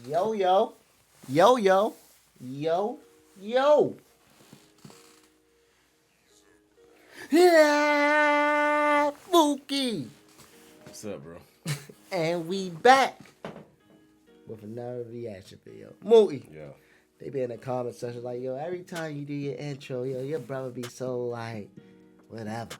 Yo, yo. Yo, yo. Yo, yo. Yeah, Mookie. What's up, bro? And we back with another reaction video. Mookie. Yeah. They be in the comment section like, yo, every time you do your intro, yo, your brother be so like, whatever.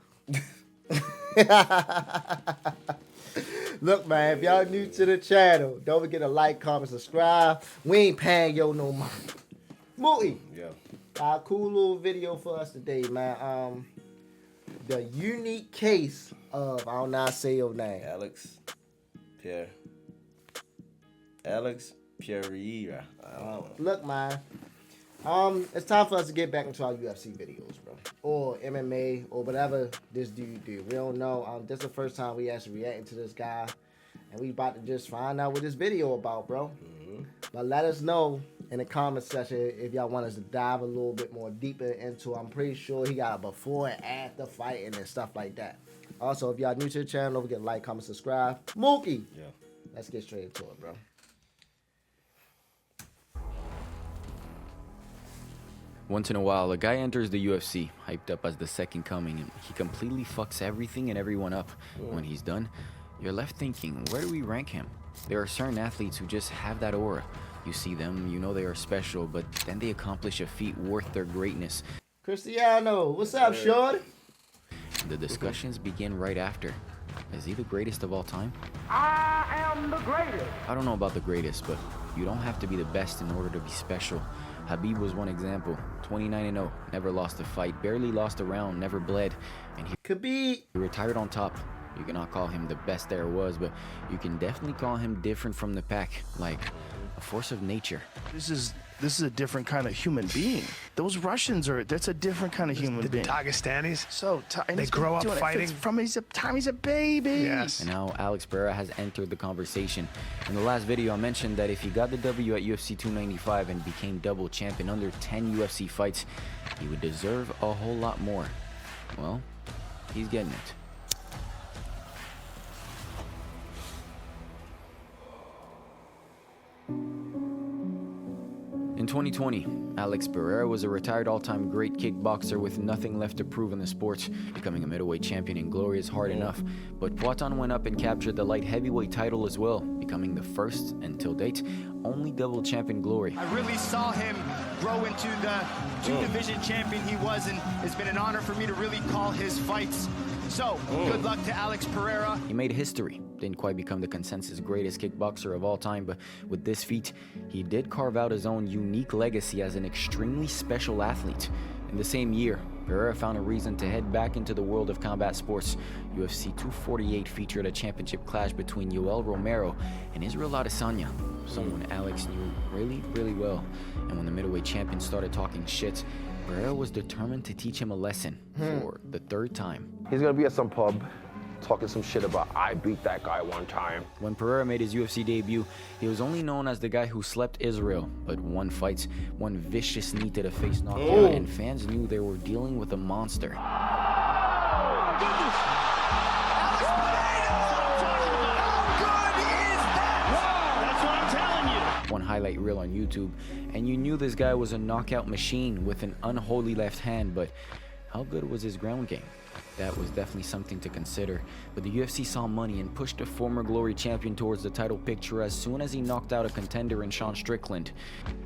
Look, man, if y'all new to the channel, don't forget to like, comment, subscribe. We ain't paying yo no money. Mookie. Yeah. Cool little video for us today, man. The unique case of, I don't know how to say your name. Alex Pereira. I don't know. Look, man. It's time for us to get back into our UFC videos, bro. Or MMA, or whatever this dude do. We don't know. This is the first time we actually reacting to this guy. And we about to just find out what this video about, bro. Mm-hmm. But let us know in the comment section if y'all want us to dive a little bit more deeper into it. I'm pretty sure he got a before and after fighting and stuff like that. Also, if y'all new to the channel, don't forget to like, comment, subscribe. Mookie! Yeah. Let's get straight into it, bro. Once in a while, a guy enters the UFC, hyped up as the second coming, and he completely fucks everything and everyone up. When he's done, you're left thinking, where do we rank him? There are certain athletes who just have that aura. You see them, you know they are special, but then they accomplish a feat worth their greatness. Cristiano, what's up, shorty? The discussions begin right after. Is he the greatest of all time? I am the greatest. I don't know about the greatest, but you don't have to be the best in order to be special. Habib was one example. 29-0, never lost a fight, barely lost a round, never bled, and Khabib. he retired on top. You cannot call him the best there was, but you can definitely call him different from the pack, like a force of nature. This is a different kind of human being. Those Russians that's a different kind of human being. Dagestanis. So They grow up fighting? from time he's a baby. Yes. And now Alex Pereira has entered the conversation. In the last video, I mentioned that if he got the W at UFC 295 and became double champ in under 10 UFC fights, he would deserve a whole lot more. Well, he's getting it. In 2020, Alex Pereira was a retired all-time great kickboxer with nothing left to prove in the sport. Becoming a middleweight champion in glory is hard enough, but Poatan went up and captured the light heavyweight title as well, becoming the first, until date, only double champ in glory. I really saw him grow into the two-division champion he was, and it's been an honor for me to really call his fights. So, good luck to Alex Pereira. He made history. Didn't quite become the consensus greatest kickboxer of all time, but with this feat, he did carve out his own unique legacy as an extremely special athlete. In the same year, Pereira found a reason to head back into the world of combat sports. UFC 248 featured a championship clash between Yoel Romero and Israel Adesanya, someone Alex knew really, really well. And when the middleweight champion started talking shit, Pereira was determined to teach him a lesson for the third time. He's gonna be at some pub talking some shit about I beat that guy one time. When Pereira made his UFC debut, he was only known as the guy who slept Israel, but one fight, one vicious knee to the face knockout, and fans knew they were dealing with a monster. One highlight reel on YouTube, and you knew this guy was a knockout machine with an unholy left hand, but how good was his ground game? That was definitely something to consider, but the UFC saw money and pushed a former Glory champion towards the title picture as soon as he knocked out a contender in Sean Strickland.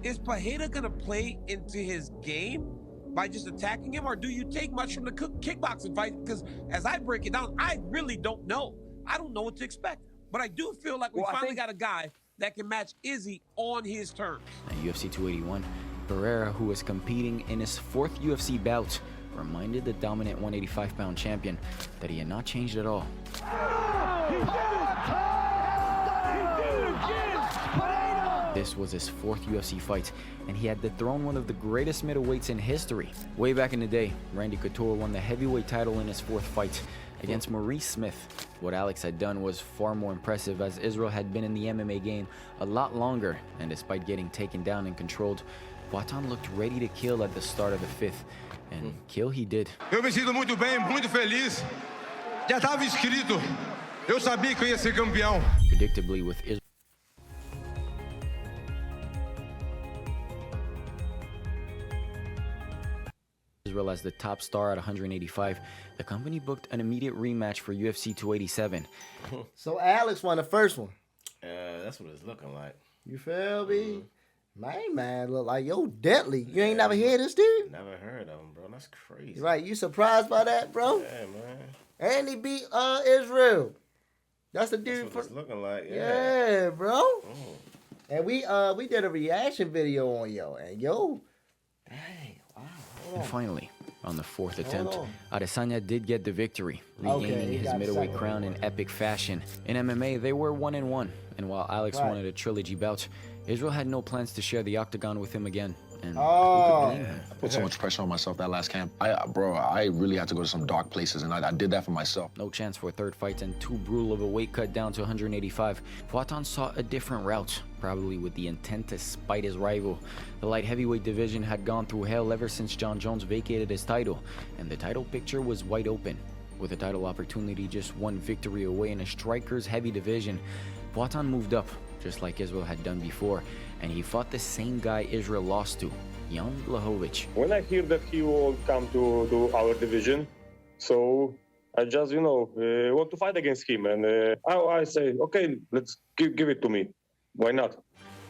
Is Pereira gonna play into his game by just attacking him, or do you take much from the kickboxing fight? Because as I break it down, I really don't know. I don't know what to expect, but I do feel like we finally got a guy that can match Izzy on his terms. At UFC 281, Pereira, who was competing in his fourth UFC bout, reminded the dominant 185-pound champion that he had not changed at all. This was his fourth UFC fight, and he had dethroned one of the greatest middleweights in history. Way back in the day, Randy Couture won the heavyweight title in his fourth fight against Maurice Smith. What Alex had done was far more impressive, as Israel had been in the MMA game a lot longer, and despite getting taken down and controlled, Poatan looked ready to kill at the start of the fifth, and kill he did. Eu me sinto muito bem, muito feliz. Já estava escrito. Eu sabia que eu ia ser campeão. Predictably, with Israel Israel as the top star at 185, the company booked an immediate rematch for UFC 287. So Alex won the first one. That's what it's looking like. You feel me? Man, look like yo deadly. You ain't never heard this dude? Never heard of him, bro. That's crazy. Right, you surprised by that, bro? Yeah, man. And he beat Israel. That's the dude. That's what it's looking like. Yeah, bro. And we did a reaction video on yo, and yo, dang, wow. And finally, on the fourth attempt, Adesanya did get the victory, regaining his middleweight crown in epic fashion. In MMA, they were 1-1, and while Alex wanted a trilogy bout, Israel had no plans to share the octagon with him again. And who could blame him? I put so much pressure on myself that last camp. I really had to go to some dark places, and I did that for myself. No chance for a third fight and too brutal of a weight cut down to 185. Poatan sought a different route, probably with the intent to spite his rival. The light heavyweight division had gone through hell ever since Jon Jones vacated his title, and the title picture was wide open. With a title opportunity just one victory away in a striker's heavy division, Poatan moved up, just like Israel had done before, and he fought the same guy Israel lost to, Jan Blachowicz. When I hear that he will come to our division, so I just, want to fight against him. And I say, okay, let's give it to me. Why not?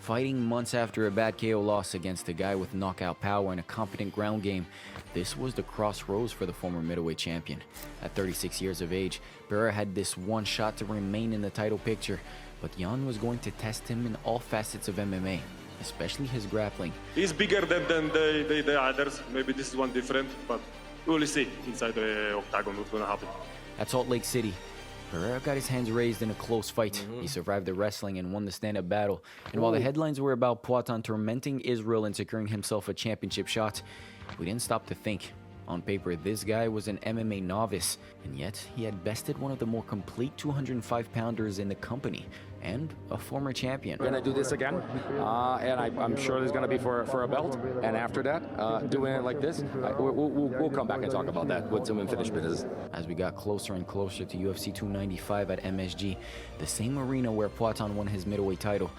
Fighting months after a bad KO loss against a guy with knockout power and a competent ground game, this was the crossroads for the former middleweight champion. At 36 years of age, Pereira had this one shot to remain in the title picture, but Jan was going to test him in all facets of MMA, especially his grappling. He's bigger than the others. Maybe this is one different, but we'll see inside the octagon what's going to happen. At Salt Lake City, Pereira got his hands raised in a close fight. He survived the wrestling and won the stand-up battle. And while the headlines were about Poatan tormenting Israel and securing himself a championship shot, we didn't stop to think. On paper, this guy was an MMA novice, and yet he had bested one of the more complete 205-pounders in the company, and a former champion. We're going to do this again, and I'm sure there's going to be for a belt. And after that, doing it like this, we'll come back and talk about that with some unfinished business. As we got closer and closer to UFC 295 at MSG, the same arena where Poatan won his middleweight title,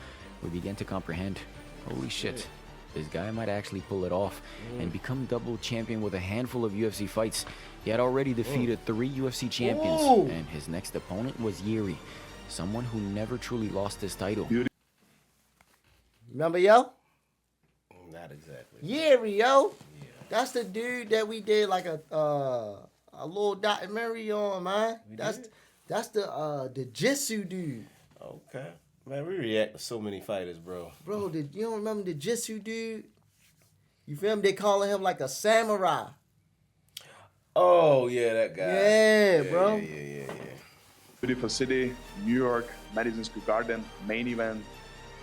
we began to comprehend, holy shit, this guy might actually pull it off and become double champion with a handful of UFC fights. He had already defeated 3 UFC champions, and his next opponent was Yuri, someone who never truly lost his title. Remember, yo? Not exactly. Yuri, yo. Yeah. That's the dude that we did like a little documentary on, man. That's the Jitsu dude. Okay. Man, we react to so many fighters, bro. Bro, you don't remember the Jitsu dude? You feel me? They calling him like a samurai. Oh, yeah, that guy. Yeah, bro. Yeah. Beautiful city, New York, Madison Square Garden, main event,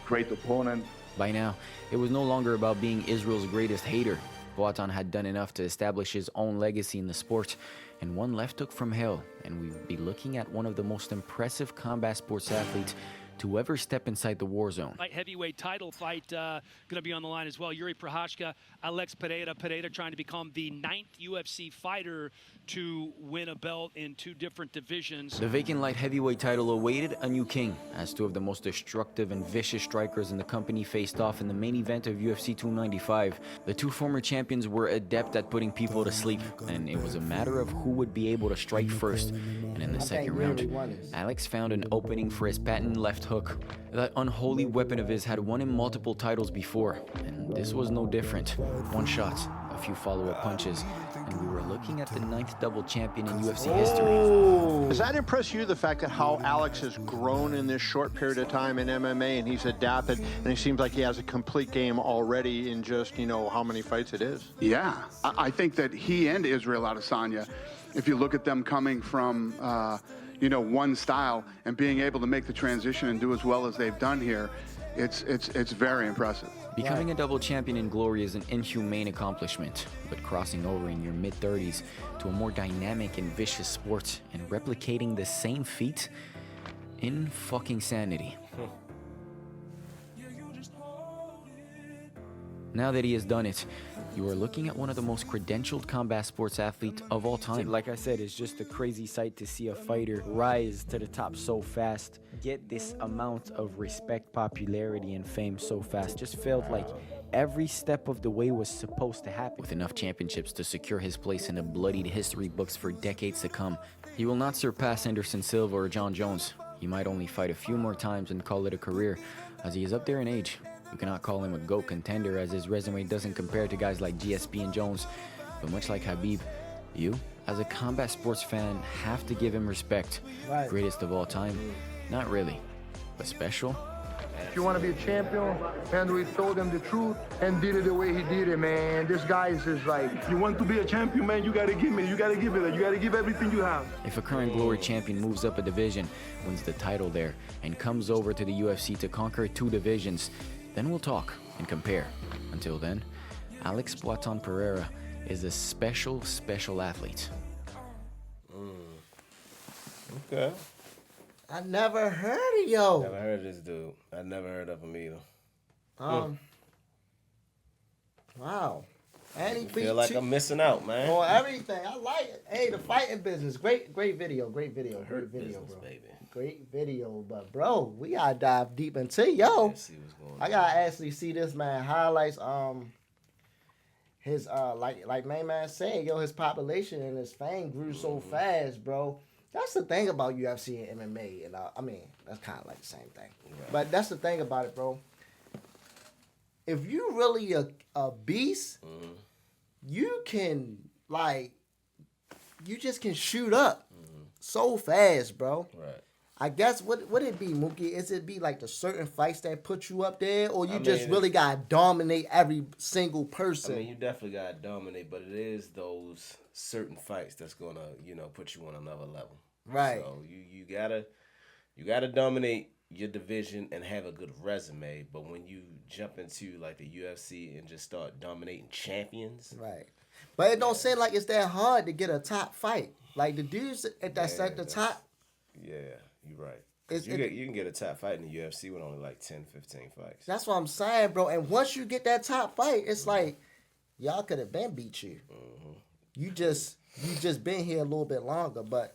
great opponent. By now, it was no longer about being Israel's greatest hater. Poatan had done enough to establish his own legacy in the sport, and one left hook from hell, and we would be looking at one of the most impressive combat sports athletes to ever step inside the war zone. Light heavyweight title fight going to be on the line as well. Yuri Prochazka, Alex Pereira. Pereira trying to become the 9th UFC fighter to win a belt in 2 different divisions. The vacant light heavyweight title awaited a new king, as 2 of the most destructive and vicious strikers in the company faced off in the main event of UFC 295. The 2 former champions were adept at putting people to sleep, and it was a matter of who would be able to strike first. And in the second round, Alex found an opening for his patent left hook. That unholy weapon of his had won him multiple titles before, and this was no different. One shot, a few follow-up punches, and we were looking at the 9th double champion in UFC history. Does that impress you, the fact that how Alex has grown in this short period of time in MMA, and he's adapted, and he seems like he has a complete game already in just, how many fights it is? Yeah, I think that he and Israel Adesanya, if you look at them coming from, one style and being able to make the transition and do as well as they've done here, it's very impressive. Becoming a double champion in glory is an inhumane accomplishment, but crossing over in your mid-30s to a more dynamic and vicious sport and replicating the same feat in fucking sanity. Now that he has done it, You are looking at one of the most credentialed combat sports athletes of all time. Like I said, it's just a crazy sight to see a fighter rise to the top so fast, get this amount of respect, popularity, and fame so fast. Just felt like every step of the way was supposed to happen. With enough championships to secure his place in the bloodied history books for decades to come, he will not surpass Anderson Silva or John Jones. He might only fight a few more times and call it a career, as he is up there in age. You cannot call him a GOAT contender, as his resume doesn't compare to guys like GSP and Jones. But much like Khabib, you, as a combat sports fan, have to give him respect. Right. Greatest of all time? Not really, but special? If you want to be a champion, and we told him the truth and did it the way he did it, man. This guy is just like, you want to be a champion, man, you got to give it. You got to give it. You got to give everything you have. If a current Glory champion moves up a division, wins the title there, and comes over to the UFC to conquer 2 divisions, then we'll talk and compare. Until then, Alex Poatan Pereira is a special, special athlete. Okay. I never heard of yo. Never heard of this dude. I never heard of him either. Wow. And he I feel like I'm missing out, man. On everything. I like it. Hey, the fighting business. Great video. Great video, Hurt bro. business, baby. Great video. But bro, we gotta dive deep into yo. Let's see what's going on. I gotta actually see this man highlights. His like main man said, yo, his population and his fame grew so fast, bro. That's the thing about UFC and MMA, and I mean that's kind of like the same thing. Right. But that's the thing about it, bro. If you really a beast, you can you just can shoot up so fast, bro. Right. I guess what it be, Mookie? Is it be like the certain fights that put you up there, or you just mean, really gotta dominate every single person? I mean, you definitely gotta dominate, but it is those certain fights that's gonna, put you on another level. Right. So you gotta dominate your division and have a good resume. But when you jump into like the UFC and just start dominating champions, right? But it don't seem like it's that hard to get a top fight. Like the dudes that's at the top. Yeah, you're right. You can get a top fight in the UFC with only like 10, 15 fights. That's what I'm saying, bro. And once you get that top fight, it's like y'all could have been beat you. You just been here a little bit longer. But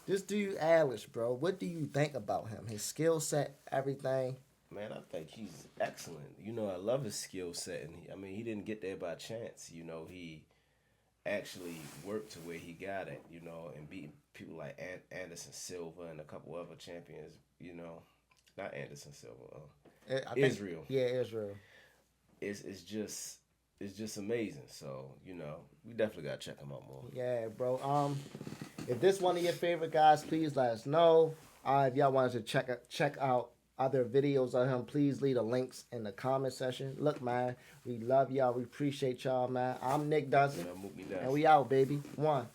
this dude Alex, bro, what do you think about him? His skill set, everything. Man, I think he's excellent. I love his skill set, and he didn't get there by chance. He actually worked to where he got it. And beating people like Anderson Silva and a couple other champions. Not Anderson Silva. Israel. Israel. It's just amazing. So we definitely gotta check him out more. Yeah, bro. If this one of your favorite guys, please let us know. If y'all wanted to check out other videos of him, please leave the links in the comment section. Look, man, we love y'all. We appreciate y'all, man. I'm Nick DUNSON, and we out, baby. One.